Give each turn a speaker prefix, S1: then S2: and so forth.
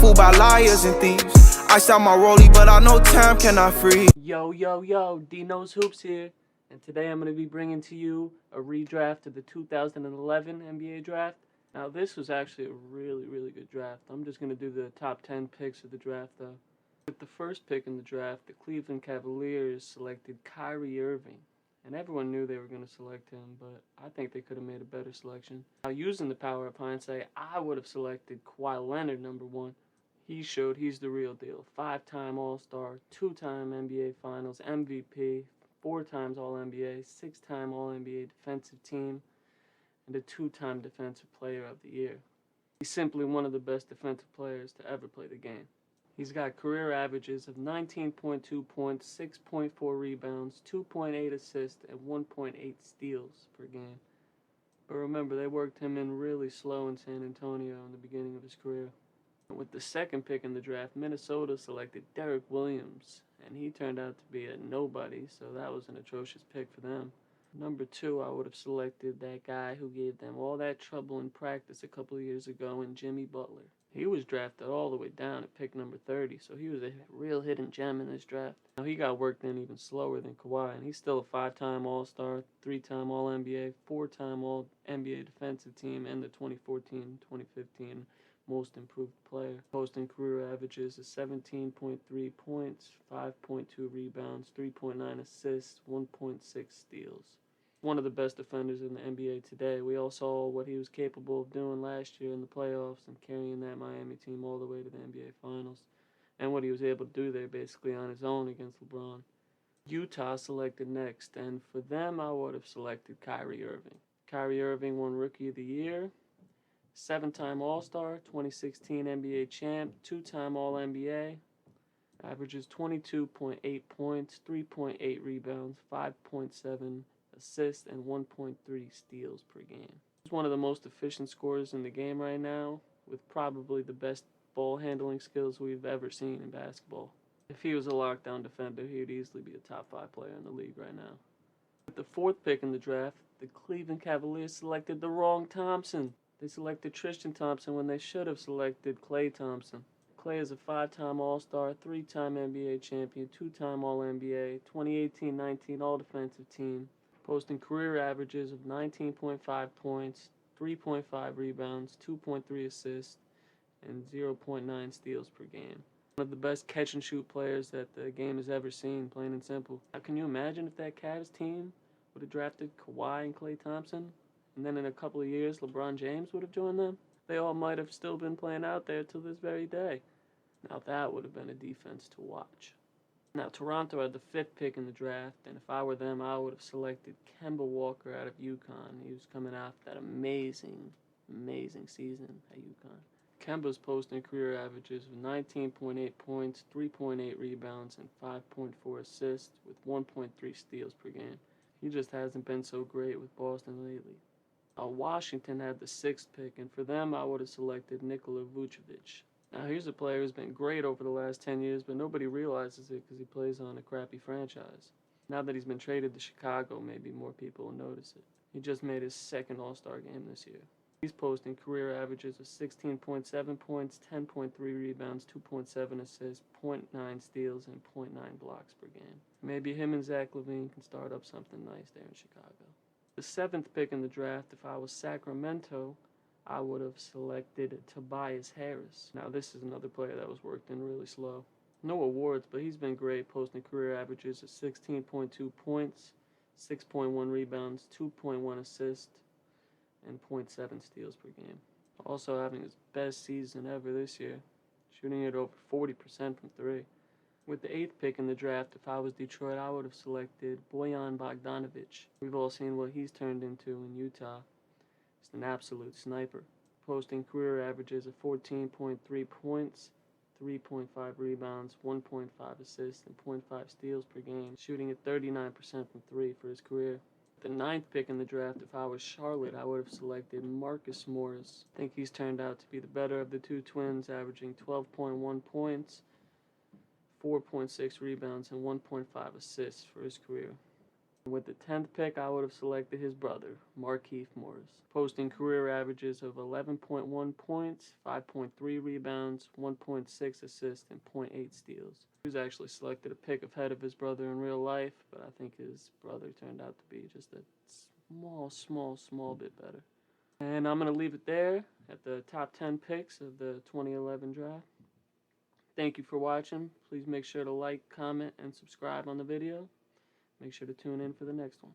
S1: fooled by liars and thieves. I out my rollie, but I know time cannot freeze.
S2: Yo, Dino's Hoops here, and today I'm going to be bringing to you a redraft of the 2011 NBA draft. Now, this was actually a really good draft. I'm just going to do the top 10 picks of the draft, though. With the first pick in the draft, the Cleveland Cavaliers selected Kyrie Irving, and everyone knew they were going to select him, but I think they could have made a better selection. Now, using the power of hindsight, I would have selected Kawhi Leonard number 1. He showed he's the real deal. 5-time All-Star, 2-time NBA Finals MVP, 4 times All-NBA, 6-time All-NBA Defensive Team, and a 2-time Defensive Player of the Year. He's simply one of the best defensive players to ever play the game. He's got career averages of 19.2 points, 6.4 rebounds, 2.8 assists, and 1.8 steals per game. But remember, they worked him in really slow in San Antonio in the beginning of his career. With the second pick in the draft, Minnesota selected Derek Williams, and he turned out to be a nobody, so that was an atrocious pick for them. Number 2, I would have selected that guy who gave them all that trouble in practice a couple of years ago in Jimmy Butler. He was drafted all the way down at pick number 30, so he was a real hidden gem in this draft. Now, he got worked in even slower than Kawhi, and he's still a 5-time All-Star, 3-time All-NBA, 4-time All-NBA Defensive Team, and the 2014-2015 Most Improved Player, posting career averages of 17.3 points, 5.2 rebounds, 3.9 assists, 1.6 steals. One of the best defenders in the NBA today. We all saw what he was capable of doing last year in the playoffs and carrying that Miami team all the way to the NBA Finals, and what he was able to do there basically on his own against LeBron. Utah selected next, and for them I would have selected Kyrie Irving. Kyrie Irving won Rookie of the Year, 7-time All-Star, 2016 NBA champ, 2-time All-NBA, averages 22.8 points, 3.8 rebounds, 5.7 assists, and 1.3 steals per game. He's one of the most efficient scorers in the game right now, with probably the best ball handling skills we've ever seen in basketball. If he was a lockdown defender, he would easily be a top 5 player in the league right now. With the 4th pick in the draft, the Cleveland Cavaliers selected the wrong Thompson. They selected Tristan Thompson when they should have selected Klay Thompson. Klay is a 5-time All-Star, 3-time NBA champion, 2-time All-NBA, 2018-19 All-Defensive Team, posting career averages of 19.5 points, 3.5 rebounds, 2.3 assists, and 0.9 steals per game. One of the best catch-and-shoot players that the game has ever seen, plain and simple. Now, can you imagine if that Cavs team would have drafted Kawhi and Klay Thompson, and then in a couple of years LeBron James would have joined them? They all might have still been playing out there till this very day. Now that would have been a defense to watch. Now Toronto had the 5th pick in the draft, and if I were them, I would have selected Kemba Walker out of UConn. He was coming off that amazing season at UConn. Kemba's posting career averages of 19.8 points, 3.8 rebounds, and 5.4 assists with 1.3 steals per game. He just hasn't been so great with Boston lately. Washington had the 6th pick, and for them I would have selected Nikola Vucevic. Now here's a player who's been great over the last 10 years, but nobody realizes it because he plays on a crappy franchise. Now that he's been traded to Chicago, maybe more people will notice it. He just made his 2nd All-Star game this year. He's posting career averages of 16.7 points, 10.3 rebounds, 2.7 assists, 0.9 steals, and 0.9 blocks per game. Maybe him and Zach LaVine can start up something nice there in Chicago. The 7th pick in the draft, if I was Sacramento, I would have selected Tobias Harris. Now this is another player that was worked in really slow. No awards, but he's been great, posting career averages of 16.2 points, 6.1 rebounds, 2.1 assists, and 0.7 steals per game. Also having his best season ever this year, shooting it over 40% from 3. With the 8th pick in the draft, if I was Detroit, I would have selected Bojan Bogdanovic. We've all seen what he's turned into in Utah. He's an absolute sniper, posting career averages of 14.3 points, 3.5 rebounds, 1.5 assists, and 0.5 steals per game, shooting at 39% from 3 for his career. The 9th pick in the draft, if I was Charlotte, I would have selected Marcus Morris. I think he's turned out to be the better of the two twins, averaging 12.1 points, 4.6 rebounds, and 1.5 assists for his career. With the 10th pick, I would have selected his brother, Markieff Morris, posting career averages of 11.1 points, 5.3 rebounds, 1.6 assists, and zero point 0.8 steals. He was actually selected a pick ahead of his brother in real life, but I think his brother turned out to be just a small bit better. And I'm going to leave it there at the top 10 picks of the 2011 draft. Thank you for watching. Please make sure to like, comment, and subscribe on the video. Make sure to tune in for the next one.